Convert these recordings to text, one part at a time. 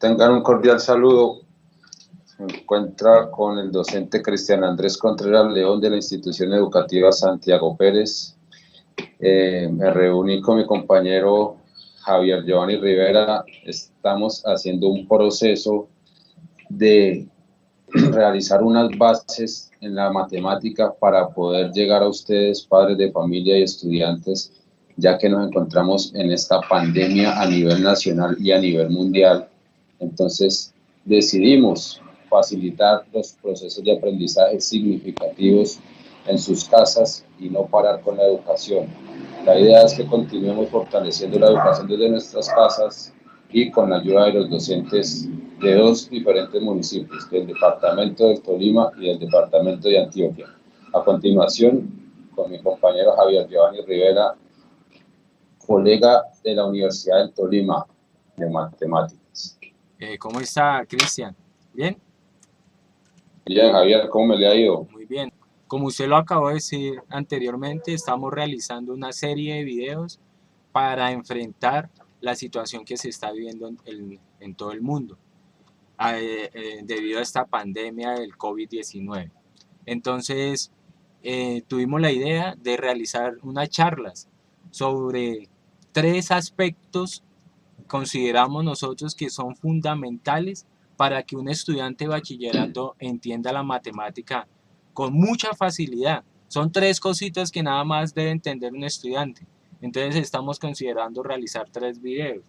Tengan un cordial saludo. Se encuentra con el docente Cristian Andrés Contreras León de la Institución Educativa Santiago Pérez. Me reuní con mi compañero Javier Giovanni Rivera. Estamos haciendo un proceso de realizar unas bases en la matemática para poder llegar a ustedes, padres de familia y estudiantes, ya que nos encontramos en esta pandemia a nivel nacional y a nivel mundial. Entonces decidimos facilitar los procesos de aprendizaje significativos en sus casas y no parar con la educación. La idea es que continuemos fortaleciendo la educación desde nuestras casas y con la ayuda de los docentes de dos diferentes municipios, del departamento del Tolima y del departamento de Antioquia. A continuación, con mi compañero Javier Giovanni Rivera, colega de la Universidad del Tolima de Matemáticas. ¿Cómo está, Cristian? ¿Bien? Bien, Javier, ¿cómo me le ha ido? Muy bien. Como usted lo acabó de decir anteriormente, estamos realizando una serie de videos para enfrentar la situación que se está viviendo en todo el mundo debido a esta pandemia del COVID-19. Entonces, tuvimos la idea de realizar unas charlas sobre 3 aspectos consideramos nosotros que son fundamentales para que un estudiante de bachillerato entienda la matemática con mucha facilidad. Son 3 cositas que nada más debe entender un estudiante. Entonces estamos considerando realizar 3 videos.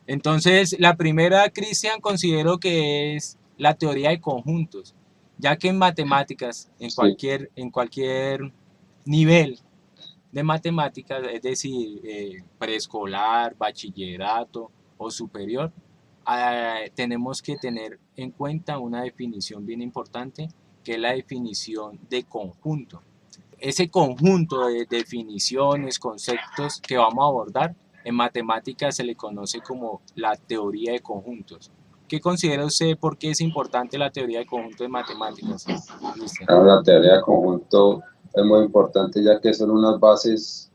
Entonces la primera, Cristian, considero que es la teoría de conjuntos, ya que en matemáticas, en cualquier nivel de matemáticas, es decir, preescolar, bachillerato o superior, tenemos que tener en cuenta una definición bien importante, que es la definición de conjunto. Ese conjunto de definiciones, conceptos que vamos a abordar, en matemáticas se le conoce como la teoría de conjuntos. ¿Qué considera usted por qué es importante la teoría de conjuntos en matemáticas, Cristian? La teoría de conjunto es muy importante, ya que son unas bases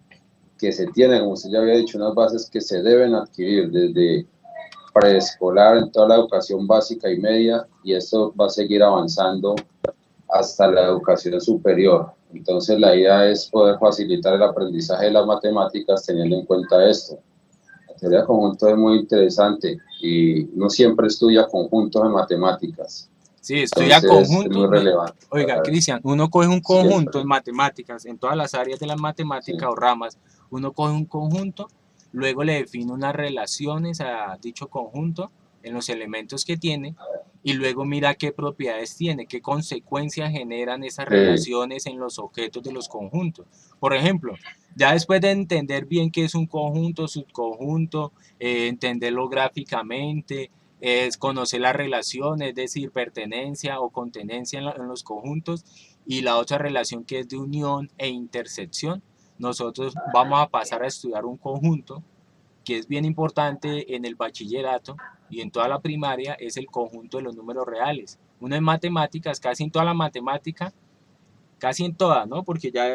que se tienen, como usted ya había dicho, unas bases que se deben adquirir desde preescolar en toda la educación básica y media, y esto va a seguir avanzando hasta la educación superior. Entonces la idea es poder facilitar el aprendizaje de las matemáticas teniendo en cuenta esto. La teoría de conjuntos es muy interesante y no siempre estudia conjuntos en matemáticas. Sí, estudia Entonces es muy conjuntos. relevante. Oiga, Cristian, uno coge un conjunto Siempre. en matemáticas, en todas las áreas de las matemáticas Sí. o ramas, uno coge un conjunto, luego le define unas relaciones a dicho conjunto en los elementos que tiene y luego mira qué propiedades tiene, qué consecuencias generan esas relaciones en los objetos de los conjuntos. Por ejemplo, ya después de entender bien qué es un conjunto, subconjunto, entenderlo gráficamente, es conocer la relación, es decir, pertenencia o contenencia en los conjuntos, y la otra relación que es de unión e intersección. Nosotros vamos a pasar a estudiar un conjunto que es bien importante en el bachillerato y en toda la primaria, es el conjunto de los números reales. Uno en matemáticas, casi en toda la matemática, casi en todas, ¿no? Porque ya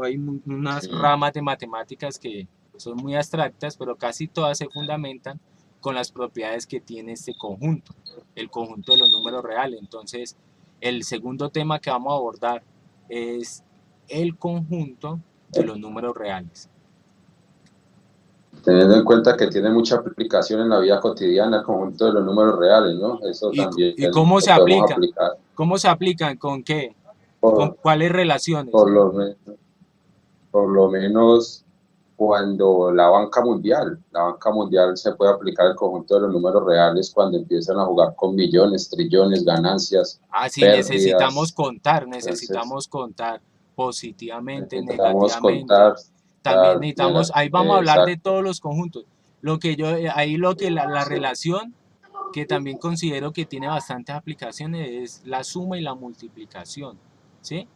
hay unas ramas de matemáticas que son muy abstractas, pero casi todas se fundamentan con las propiedades que tiene este conjunto, el conjunto de los números reales. Entonces, el segundo tema que vamos a abordar es el conjunto de los números reales. Teniendo en cuenta que tiene mucha aplicación en la vida cotidiana, el conjunto de los números reales, ¿no? Eso también ¿Y cómo se lo podemos aplican? aplicar. ¿Cómo se aplican? ¿Con qué? ¿Con Por, cuáles relaciones? por, lo, por lo menos cuando la banca mundial se puede aplicar el conjunto de los números reales cuando empiezan a jugar con millones, trillones, ganancias, Ah, sí, pérdidas. Entonces, necesitamos contar positivamente, necesitamos negativamente. contar También necesitamos, ahí vamos a hablar de exacto. todos los conjuntos. Ahí lo que la Sí. relación que también considero que tiene bastantes aplicaciones es la suma y la multiplicación, ¿sí?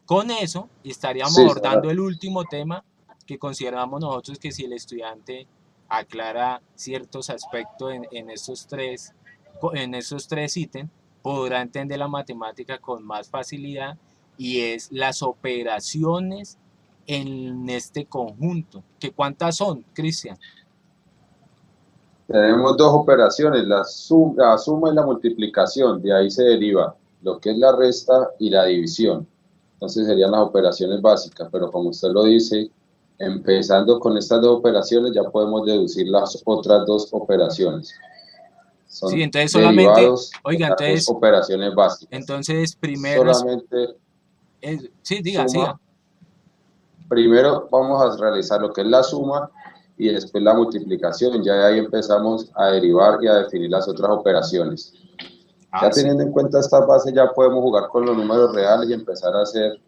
Con eso estaríamos Sí, abordando el último tema que consideramos nosotros que si el estudiante aclara ciertos aspectos en estos tres ítems, podrá entender la matemática con más facilidad y es las operaciones en este conjunto. ¿Que cuántas son, Cristian? Tenemos dos operaciones, la suma y la multiplicación, de ahí se deriva lo que es la resta y la división. Entonces serían las operaciones básicas, pero como usted lo dice, empezando con estas dos operaciones ya podemos deducir las otras dos operaciones. Son Sí, entonces solamente, derivados de oiga, las dos entonces, operaciones básicas. entonces primero Solamente sí, diga, siga. suma. Primero vamos a realizar lo que es la suma y después la multiplicación. Ya de ahí empezamos a derivar y a definir las otras operaciones. Ah, Ya sí, teniendo en cuenta esta base, ya podemos jugar con los números reales y empezar a hacer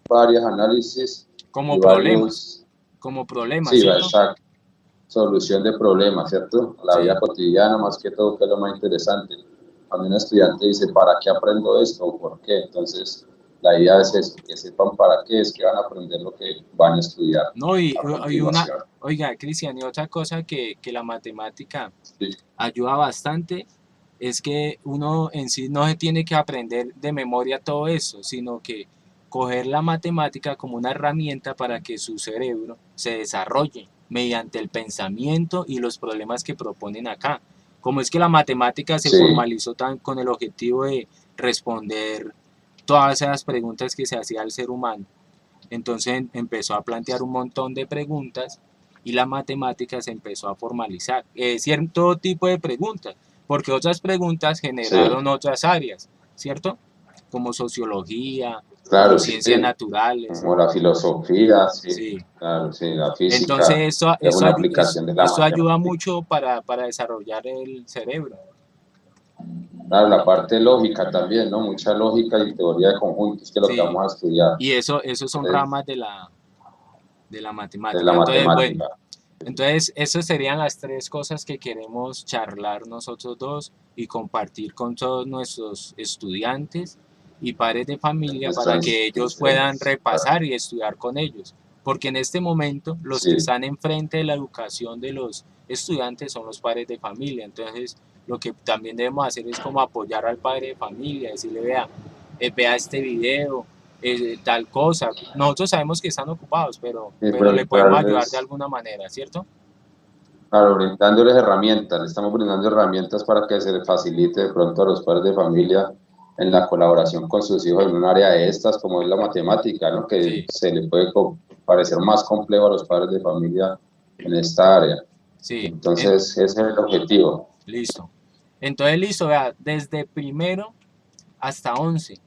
varios análisis y como problemas, sí, ¿cierto? exacto, solución de problemas, ¿cierto? La vida Sí. cotidiana, más que todo, que es lo más interesante. Cuando un estudiante dice, ¿para qué aprendo esto? ¿O por qué? Entonces, la idea es eso, que sepan para qué es que van a aprender lo que van a estudiar No, a y una, continuación. oiga, Cristian, y otra cosa que la matemática Sí, ayuda bastante es que uno en sí no se tiene que aprender de memoria todo eso, sino que coger la matemática como una herramienta para que su cerebro se desarrolle mediante el pensamiento y los problemas que proponen acá. Como es que la matemática se sí, formalizó tan con el objetivo de responder todas esas preguntas que se hacía al ser humano, entonces empezó a plantear un montón de preguntas y la matemática se empezó a formalizar. Cierto tipo de preguntas, porque otras preguntas sí, generaron otras áreas, ¿cierto? Como sociología, como claro, ciencias sí, naturales, como la filosofía, sí, sí. claro, sí, la Entonces física, es una aplicación de la eso ayuda matemática. mucho para desarrollar el cerebro. Claro, la parte lógica también, ¿no? Mucha lógica y teoría de conjuntos, que es lo que Sí, vamos a estudiar, y eso son ramas de la de la matemática. Entonces, bueno, matemática. entonces, esas serían las tres cosas que queremos charlar nosotros dos y compartir con todos nuestros estudiantes y padres de familia para Nuestras que ellos puedan instituciones, claro. repasar y estudiar con ellos. Porque en este momento los que Sí, están enfrente de la educación de los estudiantes son los padres de familia. Entonces, lo que también debemos hacer es como apoyar al padre de familia, decirle, vea, vea este video, tal cosa. Nosotros sabemos que están ocupados, y pero le podemos ayudar de preguntarles, alguna manera, ¿cierto? claro, brindándoles herramientas, le estamos brindando herramientas para que se les facilite de pronto a los padres de familia en la colaboración con sus hijos en un área de estas, como es la matemática, ¿no? Que Sí, se le puede parecer más complejo a los padres de familia en esta área. sí, Entonces, ese es el objetivo. listo. Entonces, listo, vea, desde primero hasta 11,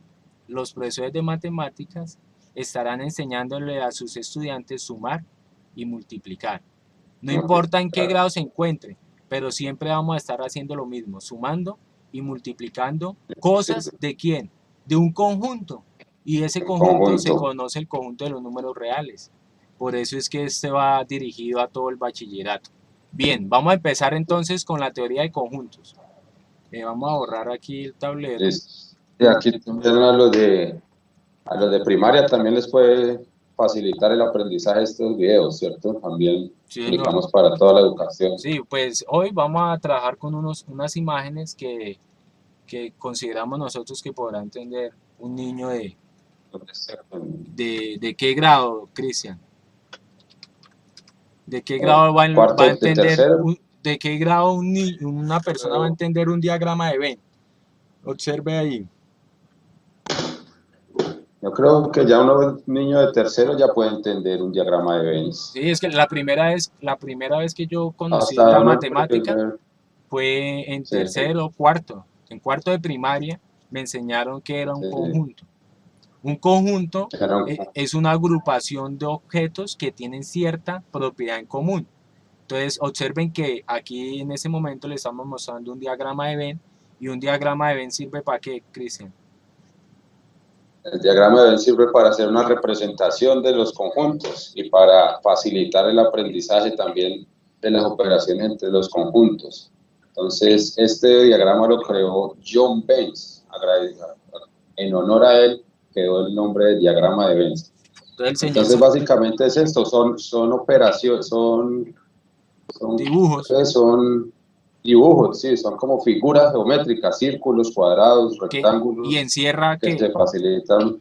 los profesores de matemáticas estarán enseñándole a sus estudiantes sumar y multiplicar. No importa en qué Multiplicar. grado se encuentre, pero siempre vamos a estar haciendo lo mismo, sumando y multiplicando Sí, cosas de quién, de un conjunto. Y ese en conjunto se conjunto. conoce el conjunto de los números reales. Por eso es que este va dirigido a todo el bachillerato. Bien, vamos a empezar entonces con la teoría de conjuntos. Vamos a borrar aquí el tablero. Listo. Y aquí también a los de primaria también les puede facilitar el aprendizaje de estos videos, ¿cierto? También Sí, señor. aplicamos para toda la educación. Sí, pues hoy vamos a trabajar con unas imágenes que consideramos nosotros que podrá entender un niño de qué grado, Cristian. ¿De qué grado va Cuarto a de entender, tercero, de qué grado una persona va a creo, entender un diagrama de Venn? Observe ahí. yo creo que ya un niño de tercero ya puede entender un diagrama de Venn. Sí, es que la primera vez que yo conocí Hasta la uno matemática primer, fue en sí, tercero o cuarto. En cuarto de primaria me enseñaron que era un sí, conjunto. Un conjunto era un- es una agrupación de objetos que tienen cierta propiedad en común. Entonces, observen que aquí en ese momento le estamos mostrando un diagrama de Venn y un diagrama de Venn sirve para qué, Cristian. el diagrama de Venn sirve para hacer una representación de los conjuntos y para facilitar el aprendizaje también de las operaciones entre los conjuntos. Entonces, este diagrama lo creó John Venn. En honor a él quedó el nombre de diagrama de Venn. Entonces, el señor Entonces, básicamente es esto, son operaciones, son, dibujos son dibujos, sí, son como figuras geométricas, círculos, cuadrados, y rectángulos, encierra que qué, se facilitan.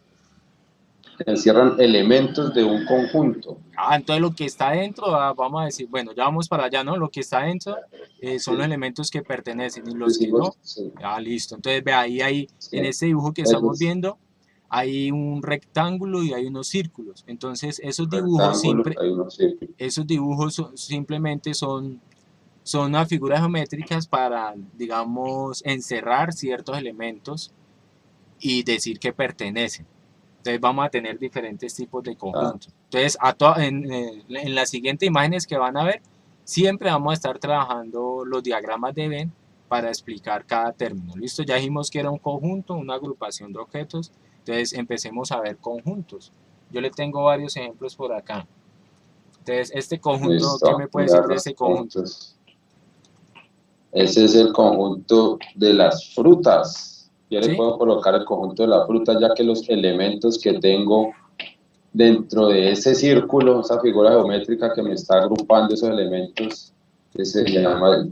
encierran elementos de un conjunto. Entonces lo que está dentro, vamos a decir, bueno, ya vamos para allá, ¿no? Lo que está dentro son los Sí, elementos que pertenecen y los que no, decimos, sí, listo. Entonces ve ahí, en sí, este dibujo que estamos esos viendo, hay un rectángulo y hay unos círculos. Entonces rectángulos, hay unos círculos. esos dibujos simplemente son unas figuras geométricas para, digamos, encerrar ciertos elementos y decir que pertenecen. Entonces vamos a tener diferentes tipos de Ah, conjuntos. Entonces en las siguientes imágenes que van a ver, siempre vamos a estar trabajando los diagramas de Venn para explicar cada término. Listo, ya dijimos que era un conjunto, una agrupación de objetos. Entonces empecemos a ver conjuntos. Yo le tengo varios ejemplos por acá. Entonces, este conjunto, ¿qué listo, me puede decir mirar de los este conjunto? puntos. Ese es el conjunto de las frutas. Yo le ¿Sí? puedo colocar el conjunto de las frutas, ya que los elementos que tengo dentro de ese círculo, esa figura geométrica que me está agrupando esos elementos, que se llama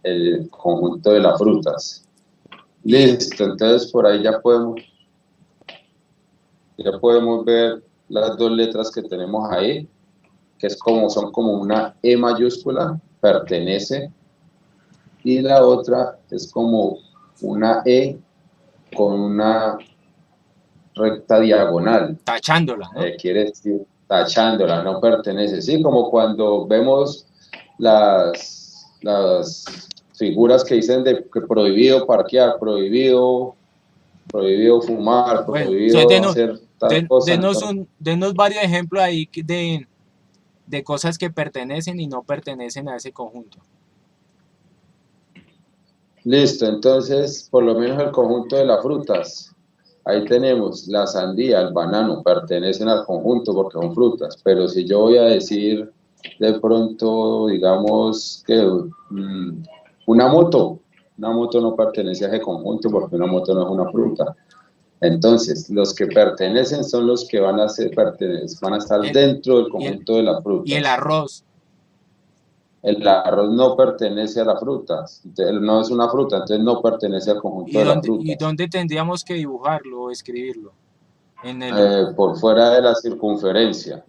el conjunto de las frutas. Y, Listo, entonces por ahí ya podemos ver las dos letras que tenemos ahí, que son como una E mayúscula, pertenece, y la otra es como una E con una recta diagonal, tachándola, ¿no? quiere decir tachándola, no pertenece. Sí, como cuando vemos las figuras que dicen de que prohibido parquear, prohibido fumar, Bueno, entonces prohibido hacer tal cosa. Entonces, denos varios ejemplos ahí de cosas que pertenecen y no pertenecen a ese conjunto. listo, entonces por lo menos el conjunto de las frutas. Ahí tenemos la sandía, el banano, pertenecen al conjunto porque son frutas, pero si yo voy a decir de pronto, digamos que una una moto no pertenece a ese conjunto porque una moto no es una fruta. Entonces, los que pertenecen son los que van a estar El, dentro del y, el, conjunto de las y el frutas. arroz, El arroz no pertenece a las frutas, no es una fruta, entonces no pertenece al conjunto de las y frutas. dónde tendríamos que dibujarlo o escribirlo. En el, Por fuera de la circunferencia.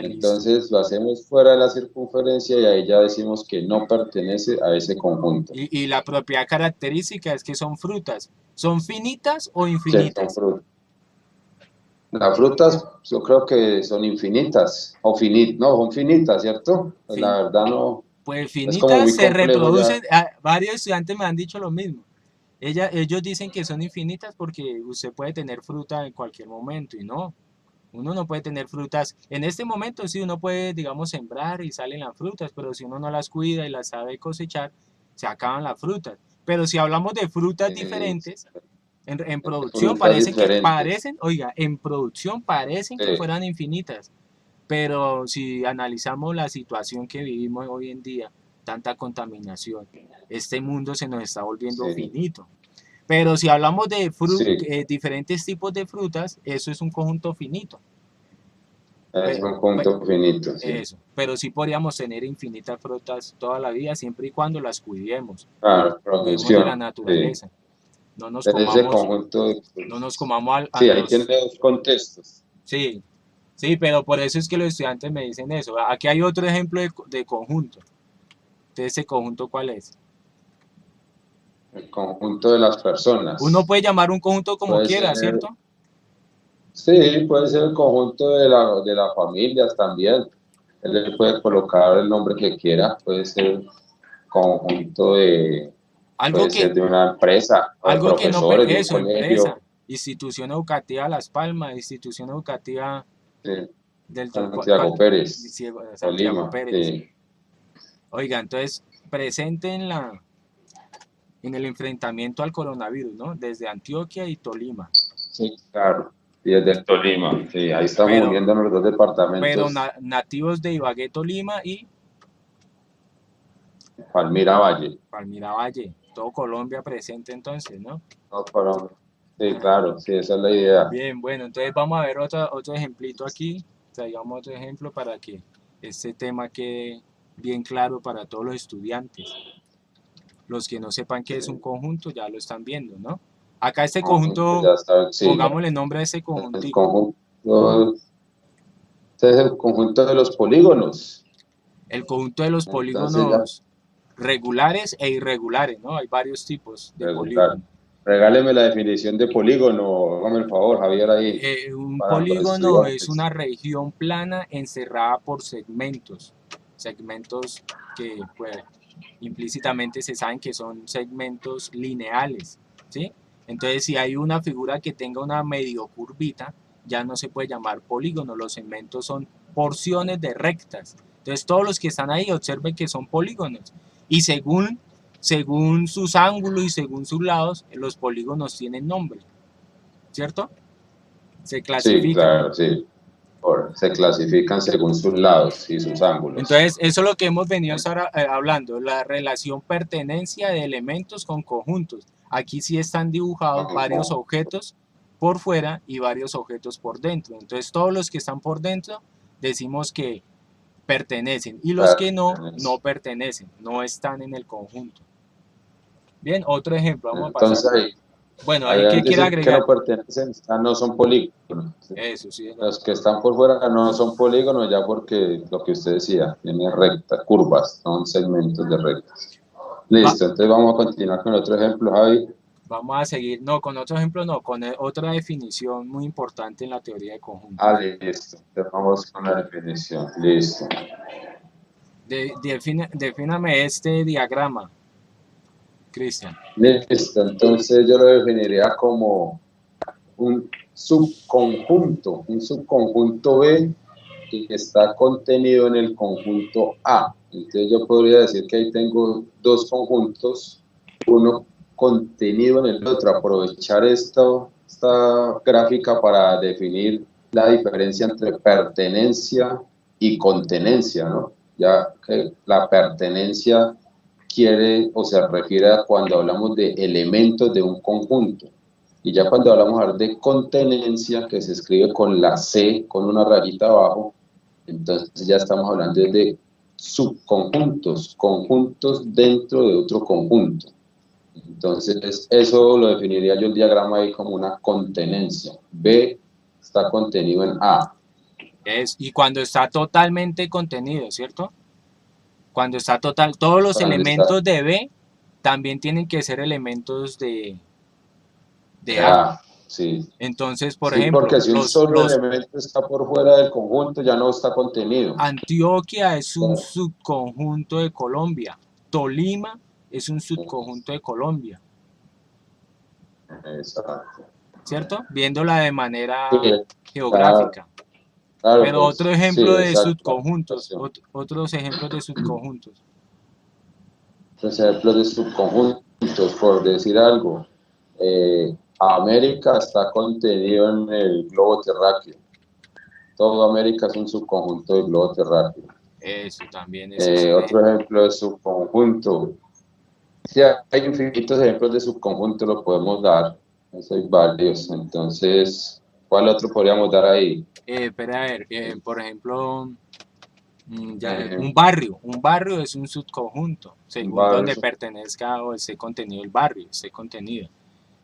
listo. Entonces lo hacemos fuera de la circunferencia y ahí ya decimos que no pertenece a ese conjunto. Y la propiedad característica es que son frutas. ¿Son finitas o Sí, son infinitas? frutas. Las frutas yo creo que son infinitas, no, son finitas, ¿cierto? Pues Fin, la verdad no, pues es como finitas muy se complejo ya. reproducen. Varios estudiantes me han dicho lo mismo. Ellos dicen que son infinitas porque usted puede tener fruta en cualquier momento y no. Uno no puede tener frutas. En este momento sí uno puede, digamos, sembrar y salen las frutas, pero si uno no las cuida y las sabe cosechar, se acaban las frutas. Pero si hablamos de frutas eh, diferentes, en producción Frutas parece que diferentes. parecen, oiga, en producción parecen que Sí, fueran infinitas, pero si analizamos la situación que vivimos hoy en día, tanta contaminación, este mundo se nos está volviendo sí, finito. Pero si hablamos de sí, diferentes tipos de frutas, eso es un conjunto finito. es Pe- un pe- punto finito, sí. Eso, pero sí podríamos tener infinitas frutas toda la vida siempre y cuando las cuidemos, Claro, cuidemos de la producción, sí. naturaleza, no nos Ese comamos, conjunto de no nos frutas. comamos a Sí, ahí tiene los, dos contextos. sí, sí, pero por eso es que los estudiantes me dicen eso. Aquí hay otro ejemplo de conjunto. Entonces, ¿ese conjunto cuál es? El conjunto de las Uno personas. puede llamar un conjunto como Puede quiera, ser, ¿cierto? sí, puede ser el conjunto de las familias también. Él le puede colocar el nombre que quiera, puede ser conjunto Algo puede que, ser de una empresa o de algo que no, profesores de un eso, empresa, colegio, institución educativa Las Palmas, institución educativa sí, del Santiago Pérez, Santiago Tolima, Pérez. sí, Oiga, entonces, presente en el enfrentamiento al coronavirus, ¿no? Desde Antioquia y Tolima. sí, claro, y desde el Tolima, sí, ahí estamos Pero, uniendo los dos departamentos, nativos de Ibagué, Tolima y Palmira Valle, Palmira Valle. Todo Colombia presente entonces, ¿no? no, Colombia. Sí, claro, sí, esa es la idea. Bien, bueno, entonces vamos a ver otro ejemplito aquí. Traigamos otro ejemplo para que este tema quede bien claro para todos los estudiantes. Los que no sepan qué es un Sí, conjunto ya lo están viendo, ¿no? Acá este conjunto, conjunto, ya saben, sí, pongámosle nombre a este el conjuntico. conjunto. Este es el conjunto de los polígonos. El conjunto de los Entonces ya, polígonos regulares e irregulares, ¿no? Hay varios tipos de regular. polígono. Regáleme la definición de polígono, hágame el favor, Javier, ahí, Un para los polígono es estudiantes. una región plana encerrada por segmentos, segmentos que pues, implícitamente se saben que son segmentos lineales, ¿sí? Entonces, si hay una figura que tenga una medio curvita, ya no se puede llamar polígono, los segmentos son porciones de rectas. Entonces, todos los que están ahí observen que son polígonos. Y según sus ángulos y según sus lados, los polígonos tienen nombre, ¿cierto? Se Sí, clasifican. claro, sí. Se clasifican según sus lados y sus ángulos. Entonces, eso es lo que hemos venido a estar hablando, la relación pertenencia de elementos con conjuntos. Aquí sí están dibujados varios objetos por fuera y varios objetos por dentro. Entonces, todos los que están por dentro decimos que pertenecen y los que no Pertenece. pertenecen, no están en el conjunto. Bien, otro ejemplo, vamos a pasar. Entonces, Bueno, ahí ahí qué al quiere decir que agregar. no pertenecen, no son polígonos. Eso sí, Los que están por fuera no son polígonos ya porque lo que usted decía, tiene rectas, curvas, son segmentos de rectas. va, Listo, entonces vamos a continuar con otro ejemplo, Javi. vamos a seguir, no, con otro ejemplo, no, con otra definición muy importante en la teoría de Ah, conjuntos. listo, entonces vamos con la definición. Listo. Defíname este diagrama, Cristian. Listo, entonces yo lo definiría como un subconjunto B que está contenido en el conjunto A. Entonces yo podría decir que ahí tengo dos conjuntos, uno contenido en el otro, aprovechar esta gráfica para definir la diferencia entre pertenencia y contenencia, ¿no? Ya que la pertenencia quiere o se refiere a cuando hablamos de elementos de un conjunto. Y ya cuando hablamos de contenencia, que se escribe con la C, con una rayita abajo, entonces ya estamos hablando de subconjuntos, conjuntos dentro de otro conjunto. Entonces eso lo definiría yo el diagrama ahí como una contenencia. B está contenido en A. Y cuando está totalmente contenido, ¿cierto? Cuando está total, todos los Cuando está elementos de B también tienen que ser elementos de A. A, sí. Entonces, por Sí, ejemplo, porque si un solo elemento está por fuera del conjunto, ya no está contenido. Antioquia es un subconjunto de Colombia. Tolima es un subconjunto de Colombia. Exacto. ¿Cierto? Viéndola de Sí, manera claro, geográfica. claro, Pero otro pues sí, ejemplo de exacto. subconjuntos, otros ejemplos de subconjuntos. Los ejemplos de subconjuntos, por decir algo, América está contenido en el globo terráqueo. Todo América es un subconjunto del globo terráqueo. Eso también, ese es un Otro ejemplo. ejemplo de subconjunto. Sí, hay infinitos ejemplos de subconjunto, los podemos dar. Eso hay varios. Entonces, ¿cuál otro podríamos dar ahí? Espera a ver, por ejemplo, Eh, un barrio es un subconjunto, un según donde barrio, pertenezca o esté contenido el barrio, esté contenido,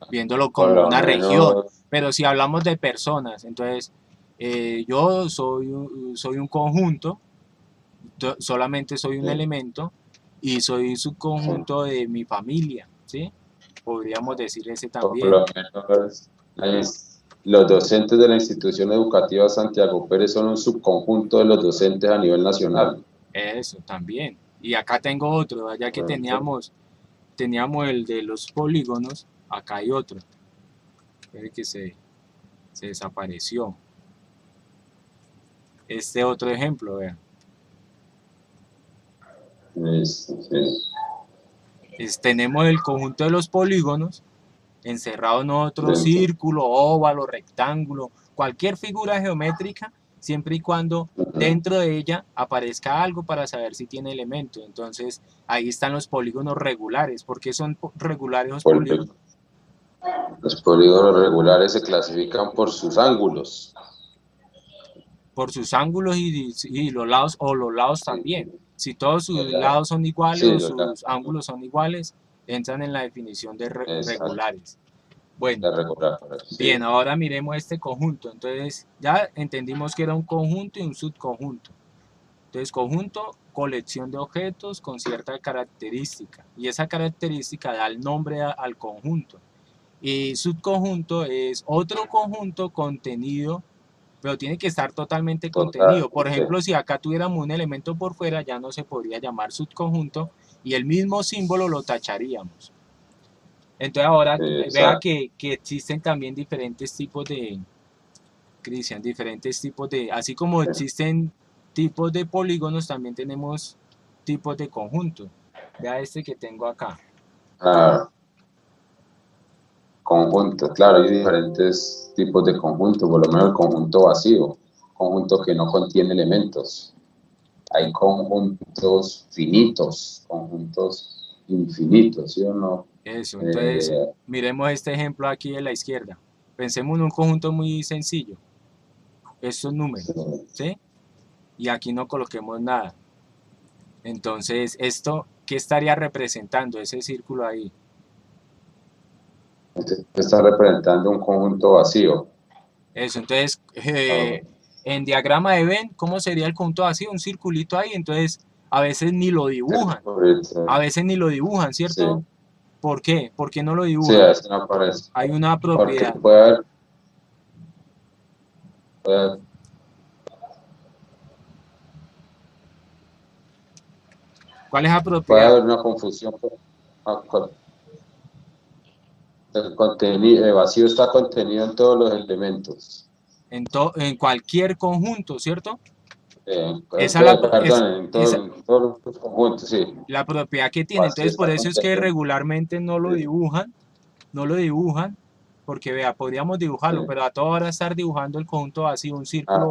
viéndolo por como lo una región. menos, Pero si hablamos de personas, entonces yo soy un conjunto, solamente soy un sí, elemento y soy un sí. subconjunto de mi familia, ¿sí? Podríamos decir ese Por también. lo menos los docentes de la institución educativa Santiago Pérez son un subconjunto de los docentes a nivel nacional. Eso también. Y acá tengo otro, allá que Por ejemplo, teníamos el de los polígonos, acá hay otro, que se desapareció. Este otro ejemplo, vean. sí. Tenemos el conjunto de los polígonos encerrado en otro Dentro. círculo, óvalo, rectángulo, cualquier figura geométrica, siempre y cuando dentro de ella aparezca algo para saber si tiene elemento. Entonces ahí están los polígonos regulares. ¿Por qué son regulares los polígonos? Los polígonos regulares se clasifican por sus ángulos. Por sus ángulos y los lados, o los lados también. Si todos sus ¿Verdad? lados son iguales Sí, o sus ángulos son iguales, entran en la definición de exacto. regulares. Bueno, de regular, bien, sí, ahora miremos este conjunto. Entonces, ya entendimos que era un conjunto y un subconjunto. Entonces, conjunto, colección de objetos con cierta característica. Y esa característica da el nombre al conjunto. Y subconjunto es otro conjunto contenido, pero tiene que estar totalmente contenido. Por totalmente, ejemplo, si acá tuviéramos un elemento por fuera, ya no se podría llamar subconjunto y el mismo símbolo lo tacharíamos. Entonces ahora vea exacto, que existen también diferentes tipos de, Cristian, diferentes tipos de, así como existen tipos de polígonos, también tenemos tipos de conjuntos. Vea este que tengo acá. ah, conjunto, claro, hay diferentes tipos de conjunto, por lo menos el conjunto vacío, conjunto que no contiene elementos. Hay conjuntos finitos, conjuntos infinitos, ¿sí o no? Eso, entonces Eh, miremos este ejemplo aquí de la izquierda. Pensemos en un conjunto muy sencillo, estos números, ¿sí? Y aquí no coloquemos nada. Entonces, ¿esto qué estaría representando ese círculo ahí? está representando un conjunto vacío. Eso, entonces, Ah, en diagrama de Venn, ¿cómo sería el conjunto vacío? Un circulito ahí, entonces a veces ni lo dibujan, a veces ni lo dibujan, sí, ¿cierto? ¿Por qué? ¿Por qué no lo sí, dibujan? a veces no aparece. Hay una Porque propiedad. puede ¿Cuál es la puede propiedad? haber una confusión. El contenido, el vacío está contenido en todos los elementos. En cualquier conjunto, ¿cierto? Esa es Perdón, esa, en todos los conjuntos, sí. la propiedad que tiene. Vacío Entonces, por está eso es que contenido. regularmente Sí, no lo dibujan, porque vea, podríamos sí. dibujarlo, pero a toda hora estar dibujando el conjunto vacío, Ah,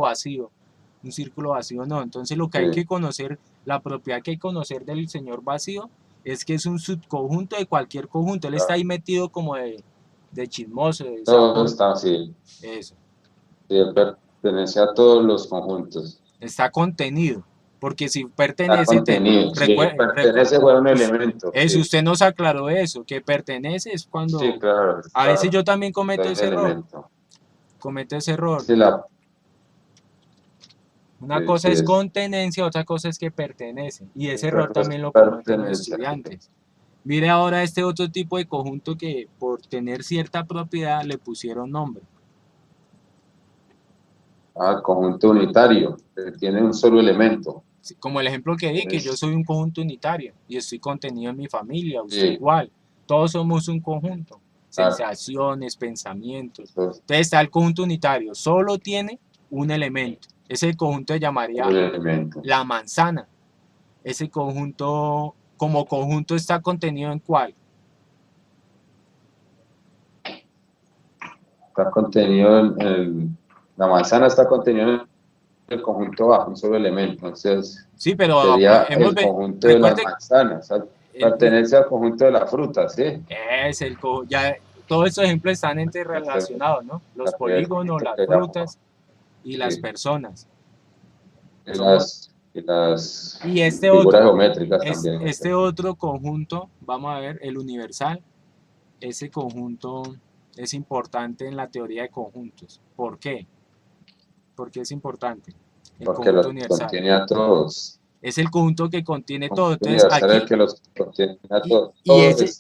un círculo vacío no. Entonces, lo que hay sí. que conocer, la propiedad que hay que conocer del señor vacío es que es un subconjunto de cualquier conjunto. Él está ahí Claro. metido como de chismoso, de Todo sapón, está así. eso. Sí, pertenece a todos los conjuntos. Está contenido, porque si Está pertenece, contenido. Sí, pertenece a un elemento. eso, Sí, usted nos aclaró eso, que pertenece es sí, cuando, claro. a veces Está yo también cometo el ese error, elemento. Sí, una sí, cosa sí, es contenencia, otra cosa es que pertenece, y ese error es también lo cometen los pertenencia. estudiantes. Mire ahora este otro tipo de conjunto que por tener cierta propiedad le pusieron nombre. Ah, conjunto unitario, que tiene un solo elemento. Como el ejemplo que di, que yo Es, soy un conjunto unitario y estoy contenido en mi familia, usted sí, igual, todos somos un conjunto, claro, sensaciones, pensamientos. eso es Entonces está el conjunto unitario, solo tiene un elemento. Ese conjunto se un llamaría elemento. la manzana. Ese conjunto, como conjunto, está contenido en cuál. Está contenido la manzana está contenida en el conjunto bajo, un solo elemento. Entonces, Sí, pero sería hemos, el conjunto de las recuerde, manzanas. el, Pertenece al conjunto de la fruta, ¿sí? es el, ya todos estos ejemplos están Entonces, interrelacionados, ¿no? Los el polígonos, conjunto las que llamo, frutas y las sí. personas. Y Somos, las y este figuras otro, geométricas también. este otro conjunto, vamos a ver, el universal, ese conjunto es importante en la teoría de conjuntos. ¿Por qué? Porque es importante el Porque conjunto los universal. contiene a todos. Es el conjunto que contiene todo. Conjunto Entonces universal es el aquí, que los contiene a todos. y ese,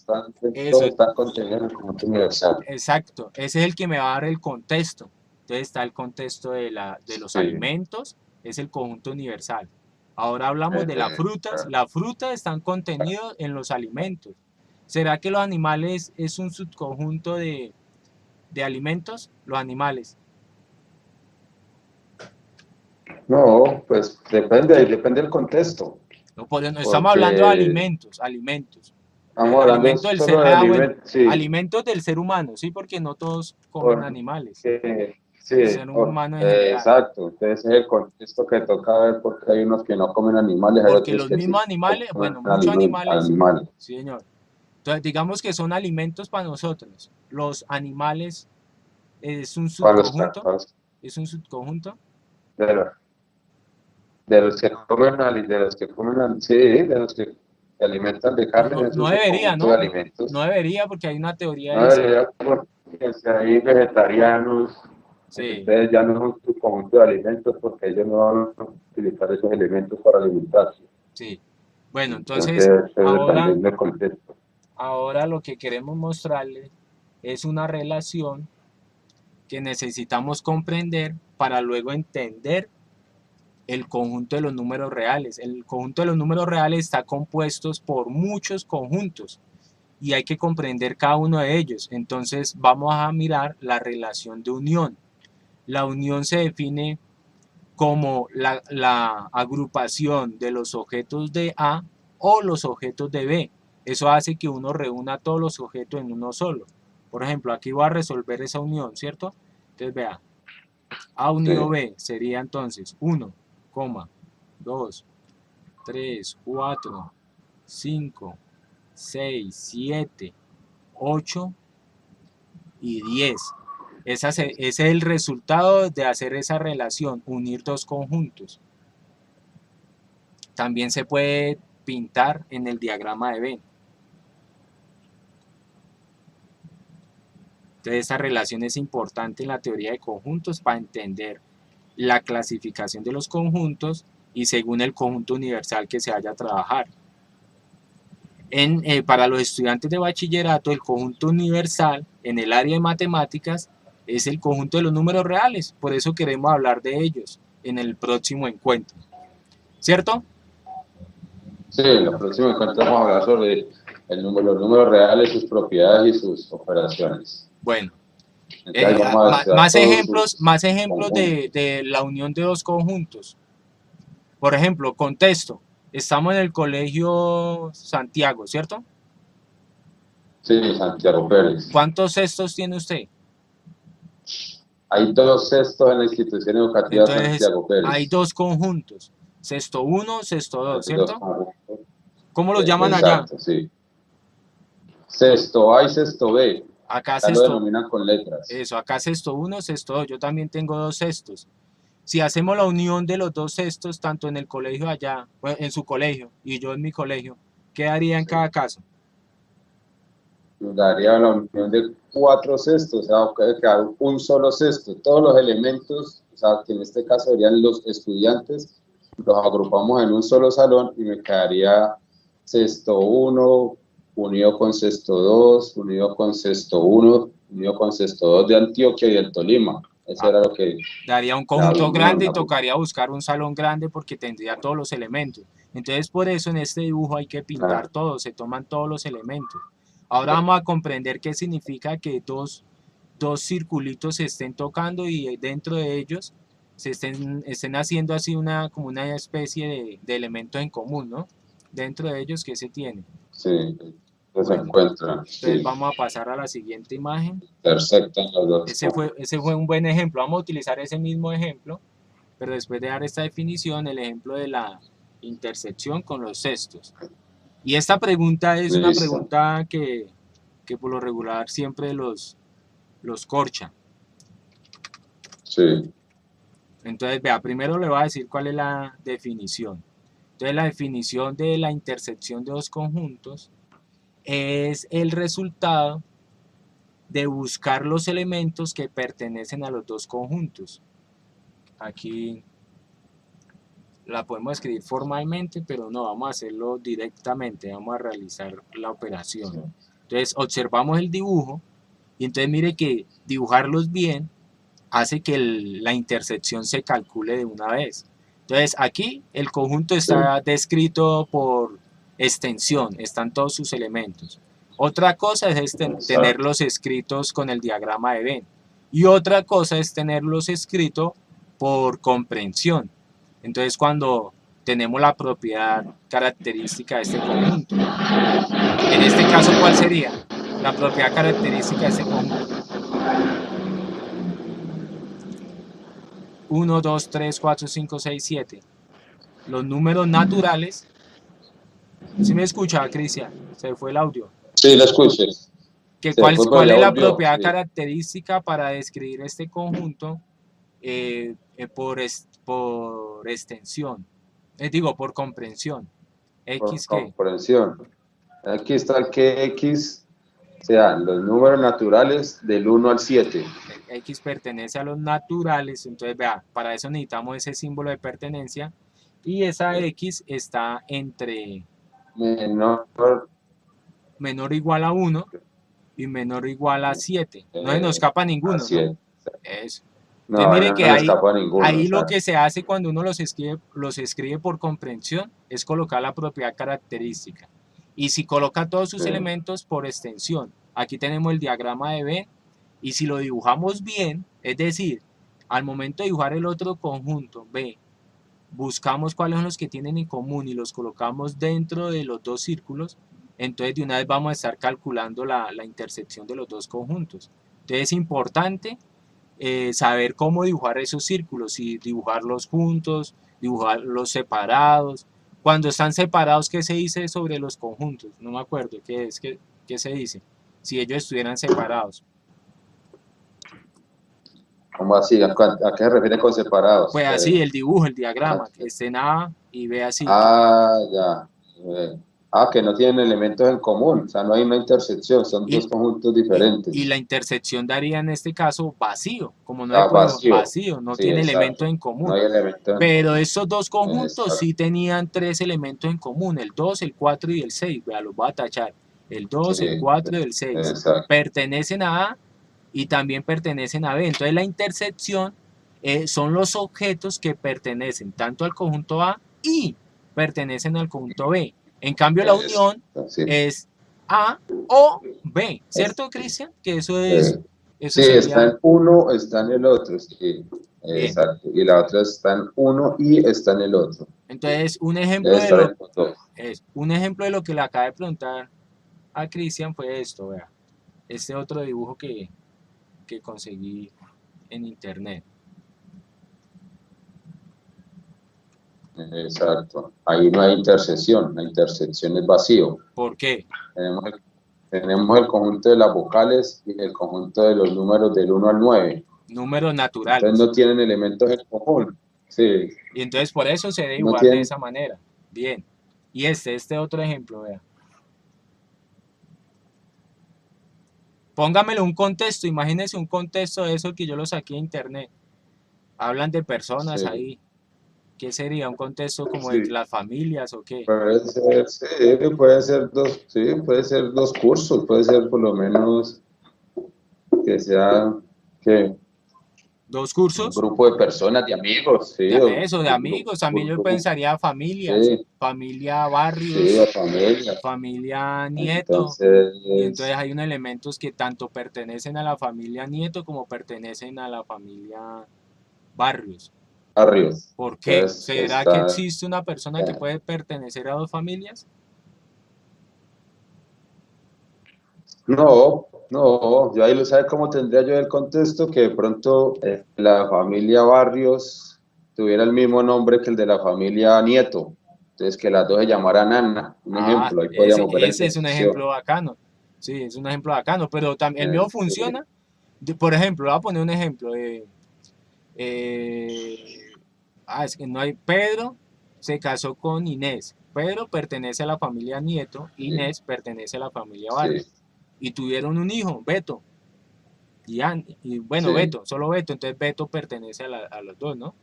eso, Todos están contenidos en el conjunto universal. exacto, ese es el que me va a dar el contexto. Entonces está el contexto de los Sí. alimentos, es el conjunto universal. Ahora hablamos de las Eh, frutas. Las frutas están contenidas en los alimentos. ¿Será que los animales es un subconjunto de alimentos? Los animales. no, pues depende del contexto, No, no estamos hablando de porque alimentos, alimentos. estamos hablando Alimentos del ser, solo de bueno, alimentos, sí, alimentos del ser humano, sí, porque no todos comen animales. porque, El sí, ser humano en general. exacto, entonces es el contexto que toca ver porque hay unos que no comen animales, hay Porque otros los que mismos sí animales, comen bueno, muchos animales, animales. sí, señor. Entonces, digamos que son alimentos para nosotros. Los animales es un Para los, subconjunto, es un subconjunto. de los, de los que comen, sí, de los que se alimentan de No, carne, no, eso no es un debería, conjunto de ¿no? No alimentos. debería porque hay una teoría No de esa. debería, ¿por qué? que si hay vegetarianos, Sí, ustedes ya no son su conjunto de alimentos porque ellos no van a utilizar esos alimentos para alimentarse. sí. Bueno, entonces Entonces, ahora, dependiendo del contexto. ahora lo que queremos mostrarle es una relación que necesitamos comprender para luego entender el conjunto de los números reales. El conjunto de los números reales está compuesto por muchos conjuntos y hay que comprender cada uno de ellos. Entonces vamos a mirar la relación de unión. La unión se define como la agrupación de los objetos de A o los objetos de B. Eso hace que uno reúna todos los objetos en uno solo. Por ejemplo, aquí voy a resolver esa unión, ¿cierto? Entonces vea, A unido Sí, B sería entonces 1, 2, 3, 4, 5, 6, 7, 8 y 10. Ese es el resultado de hacer esa relación, unir dos conjuntos. También se puede pintar en el diagrama de Venn. Entonces, esta relación es importante en la teoría de conjuntos para entender la clasificación de los conjuntos y según el conjunto universal que se vaya a trabajar. Para los estudiantes de bachillerato, el conjunto universal en el área de matemáticas es el conjunto de los números reales. Por eso queremos hablar de ellos en el próximo encuentro. ¿Cierto? sí, en la próxima encuentro vamos a hablar sobre los números reales, sus propiedades y sus operaciones. Bueno, Entonces vamos a estudiar todos sus más ejemplos conjuntos. de la unión de dos conjuntos. Por ejemplo, contesto. Estamos en el colegio Santiago, ¿cierto? Sí, Santiago Pérez. ¿Cuántos cestos tiene usted? Hay 2 sextos en la institución educativa Entonces, Santiago hay Pérez. dos conjuntos. Cesto uno, cesto 2, Hay 2 ¿cierto? conjuntos. ¿Cómo los llaman allá? Exacto, sí. Sexto A y sexto B. Acá Acá lo cesto, denominan con letras. eso, acá cesto uno, cesto 2. Yo también tengo dos cestos. Si hacemos la unión de los dos cestos, tanto en el colegio allá, bueno, en su colegio y yo en mi colegio, ¿qué haría en Sí. cada caso? Nos daría la unión de 4 sextos, o sea, puede quedar un solo sexto. Todos los elementos, o sea, que en este caso serían los estudiantes, los agrupamos en un solo salón y me quedaría sexto 1 unido con sexto 2 unido con sexto 1 unido con sexto 2 de Antioquia y del Tolima. Eso Ah, era lo que daría un la conjunto unión. grande y tocaría buscar un salón grande porque tendría todos los elementos. Entonces, por eso en este dibujo hay que pintar todo, se toman todos los elementos. Ahora vamos a comprender qué significa que dos circulitos se estén tocando y dentro de ellos estén haciendo así como una especie de elementos en común, ¿no? Dentro de ellos, ¿qué se tiene? Sí, se Bueno, encuentran, entonces sí, vamos a pasar a la siguiente imagen. intersectan los dos Ese conjuntos. fue un buen ejemplo. Vamos a utilizar ese mismo ejemplo, pero después de dar esta definición, el ejemplo de la intersección con los cestos. Y esta pregunta es una Listo, pregunta que por lo regular siempre los corcha. sí, Entonces, vea, primero le voy a decir cuál es la definición. Entonces, la definición de la intersección de dos conjuntos es el resultado de buscar los elementos que pertenecen a los dos conjuntos. Aquí la podemos escribir formalmente, pero no, vamos a hacerlo directamente, vamos a realizar la operación. sí, Entonces, observamos el dibujo y entonces mire que dibujarlos bien hace que la intersección se calcule de una vez. Entonces, aquí el conjunto sí, está descrito por extensión, están todos sus elementos. Otra cosa es exacto. tenerlos escritos con el diagrama de Venn. Y otra cosa es tenerlos escritos por comprensión. Entonces, cuando tenemos la propiedad característica de este conjunto. En este caso, ¿cuál sería la propiedad característica de este conjunto? 1, 2, 3, 4, 5, 6, 7. Los números naturales. ¿Sí me escucha, Cristian? Se fue el audio. Sí, lo escuches. Se fue, pero ¿Cuál ya es la volvió. propiedad Sí, característica para describir este conjunto por extensión? Digo, por comprensión. por ¿X qué? comprensión. Aquí está que X sea, los números naturales del 1 al 7. X pertenece a los naturales, entonces vea, para eso necesitamos ese símbolo de pertenencia y esa X está entre Menor, menor o igual a 1 y menor o igual a 7. No se nos escapa a ninguno, ¿no? 7. Eso. Entonces No, mire no que le escapa a ninguno. O ahí lo sea, que se hace cuando uno los escribe por comprensión es colocar la propiedad característica. Y si coloca todos sus elementos por extensión, aquí tenemos el diagrama de Venn, y si lo dibujamos bien, es decir, al momento de dibujar el otro conjunto B, buscamos cuáles son los que tienen en común y los colocamos dentro de los dos círculos, entonces de una vez vamos a estar calculando la intersección de los dos conjuntos. Entonces es importante saber cómo dibujar esos círculos, si dibujarlos juntos, dibujarlos separados. Cuando están separados, ¿qué se dice sobre los conjuntos? No me acuerdo, ¿qué se dice? Si ellos estuvieran separados. ¿cómo así? ¿A qué se refiere con separados? Pues así, el dibujo, el diagrama, que estén A y B así. Ya. Que no tienen elementos en común, o sea, no hay una intersección, son Y, dos conjuntos y la diferentes. intersección daría en este caso vacío, como no se puede, Vacío. vacío, no Sí, tiene elementos exacto. en No común. hay elementos en Pero común. esos dos conjuntos Exacto. sí tenían tres elementos en común, el 2, el 4 y el 6. Vea, los voy a tachar. El 2, el Sí, 4 y el 6. exacto. Pertenecen a A y también pertenecen a B. Entonces la intersección son los objetos que pertenecen tanto al conjunto A y pertenecen al conjunto B. En cambio la unión Sí. es A o B, Es- ¿cierto, Cristian? Que eso sí, está sería en uno, está en el otro, sí, bien. exacto. Y la otra está en uno y está en el otro. Entonces, Debe estar en los dos. un ejemplo de lo que le acaba de preguntar a Cristian fue esto, vea, este otro dibujo que conseguí en internet. Exacto. Ahí no hay intersección, la intersección es vacío. ¿Por qué? Tenemos tenemos el conjunto de las vocales y el conjunto de los números del 1 al 9. Números Entonces naturales. no tienen elementos en común. Sí, Y entonces por eso se debe no dibujar de tienen. esa manera. Bien. Y este otro ejemplo, vea. Póngamelo un contexto, imagínese un contexto de eso que yo lo saqué de internet. Hablan de personas Sí, ahí. ¿Qué sería? ¿Un contexto como de sí. las familias o qué? Puede ser, sí, puede ser dos cursos, puede ser por lo menos que sea que ¿Dos un cursos? grupo de personas, de amigos, sí, o Eso, de amigos. También yo pensaría familias. sí, Familia sí, de Barrios, familia. familia Nieto. Y entonces Entonces, hay unos elementos que tanto pertenecen a la familia Nieto como pertenecen a la familia Barrios. barrios. ¿Por qué? Entonces ¿Será que está. existe una persona que puede pertenecer a dos familias? No, no, yo ahí lo sabe cómo tendría yo el contexto que de pronto la familia Barrios tuviera el mismo nombre que el de la familia Nieto. Entonces que las dos se llamaran Ana, un Ah, ejemplo, ahí podríamos ver la ese es un intersección. ejemplo bacano. Sí, es un ejemplo bacano, pero también el mío Sí, funciona. Por ejemplo, voy a poner un ejemplo. Es que no hay. Pedro se casó con Inés. Pedro pertenece a la familia Nieto, sí, Inés pertenece a la familia sí, Barrios. Y tuvieron un hijo, Beto. Y bueno, sí, Beto, solo Beto. Entonces Beto pertenece a los dos, ¿no?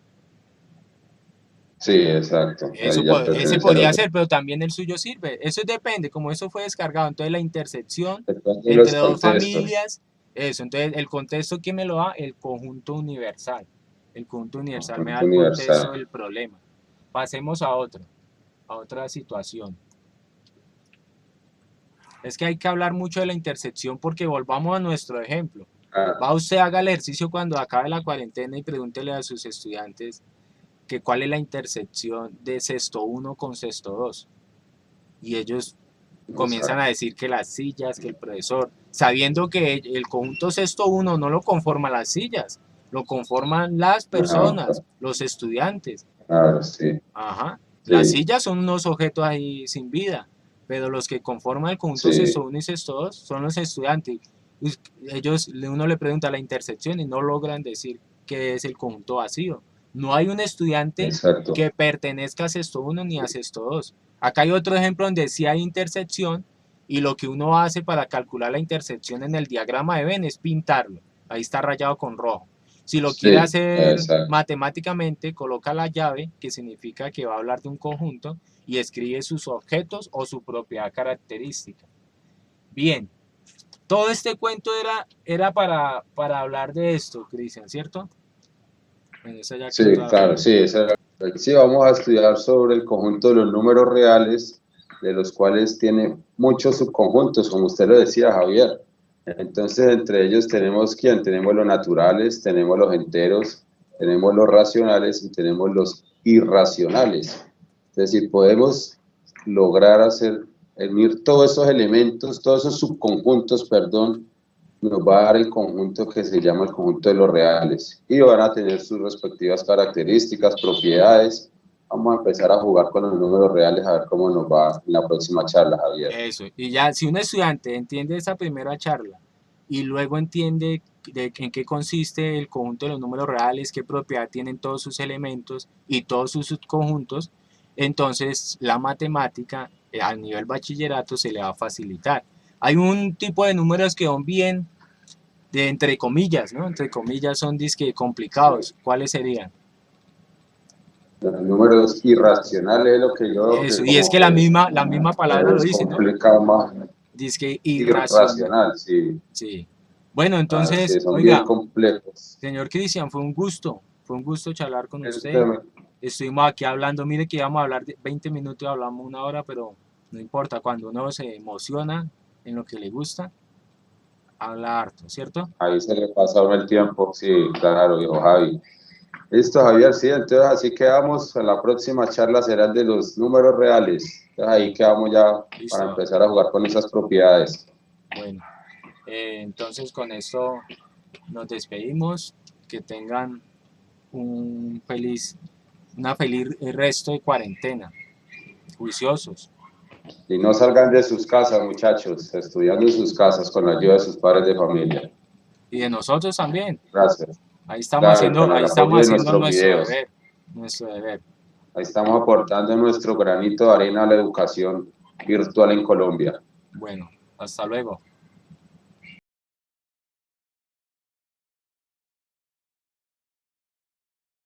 sí, exacto. Ahí ya Ese pertenece a podría los dos. ser, pero también el suyo sirve. Eso depende, como eso fue descargado. Entonces la intersección Depende de entre los dos contextos. familias, eso. Entonces el contexto que me lo da, el conjunto universal. El conjunto universal me da Conjunto el contexto universal. del problema. Pasemos a otra situación. Es que hay que hablar mucho de la intersección porque volvamos a nuestro ejemplo. Ah, Va usted, haga el ejercicio cuando acabe la cuarentena y pregúntele a sus estudiantes que cuál es la intersección de sexto uno con sexto 2. Y ellos comienzan a exacto. decir que las sillas, que el profesor, sabiendo que el conjunto sexto uno no lo conforman las sillas, lo conforman las Ajá, personas, los estudiantes. claro, sí, Ajá. Las sí, sillas son unos objetos ahí sin vida, pero los que conforman el conjunto sexto sí, uno y sexto 2 son los estudiantes. Uno le pregunta la intersección y no logran decir qué es el conjunto vacío. No hay un estudiante exacto. que pertenezca a sexto uno ni a sexto 2. Acá hay otro ejemplo donde sí hay intersección y lo que uno hace para calcular la intersección en el diagrama de Venn es pintarlo. Ahí está rayado con rojo. Si lo quiere Sí, hacer exacto. matemáticamente, coloca la llave, que significa que va a hablar de un conjunto, y escribe sus objetos o su propiedad característica. Bien, todo este cuento era para hablar de esto, Cristian, ¿cierto? Bueno, eso ya quedó Sí, toda claro, forma. sí, sí, vamos a estudiar sobre el conjunto de los números reales, de los cuales tiene muchos subconjuntos, como usted lo decía, Javier. Entonces, entre ellos tenemos quién, tenemos los naturales, tenemos los enteros, tenemos los racionales y tenemos los irracionales. Es decir, podemos lograr unir todos esos elementos, todos esos subconjuntos, perdón, nos va a dar el conjunto que se llama el conjunto de los reales y van a tener sus respectivas características, propiedades. Vamos a empezar a jugar con los números reales a ver cómo nos va en la próxima charla, Javier. Eso, y ya si un estudiante entiende esa primera charla y luego entiende en qué consiste el conjunto de los números reales, qué propiedad tienen todos sus elementos y todos sus subconjuntos, entonces la matemática al nivel bachillerato se le va a facilitar. Hay un tipo de números que son bien, de entre comillas, ¿no? Entre comillas son disque complicados. ¿Cuáles serían? Los números irracionales es lo que yo veo que Eso, y es como que que la misma palabra lo es dice, ¿no? complicado más. Disque irracional. Irracional, sí. Sí. Bueno, Sí, entonces, son bien oiga, complejos. señor Cristian, fue un gusto charlar con usted. Este, Estuvimos aquí hablando, mire que íbamos a hablar de 20 minutos, hablamos una hora, pero no importa, cuando uno se emociona en lo que le gusta, habla harto, ¿cierto? ahí se le pasa a uno el tiempo, sí, claro, viejo Javi. Listo, Javier, sí, entonces así quedamos. En la próxima charla será el de los números reales. Entonces ahí quedamos ya para Listo. empezar a jugar con esas propiedades. Bueno, entonces con esto nos despedimos. Que tengan un feliz, una feliz resto de cuarentena. Juiciosos. Y no salgan de sus casas, muchachos, estudiando en sus casas con la ayuda de sus padres de familia. Y de nosotros también. Gracias. Claro, con el Ahí estamos apoyo de haciendo nuestros videos. nuestro deber. Ahí estamos aportando nuestro granito de arena a la educación virtual en Colombia. Bueno, hasta luego.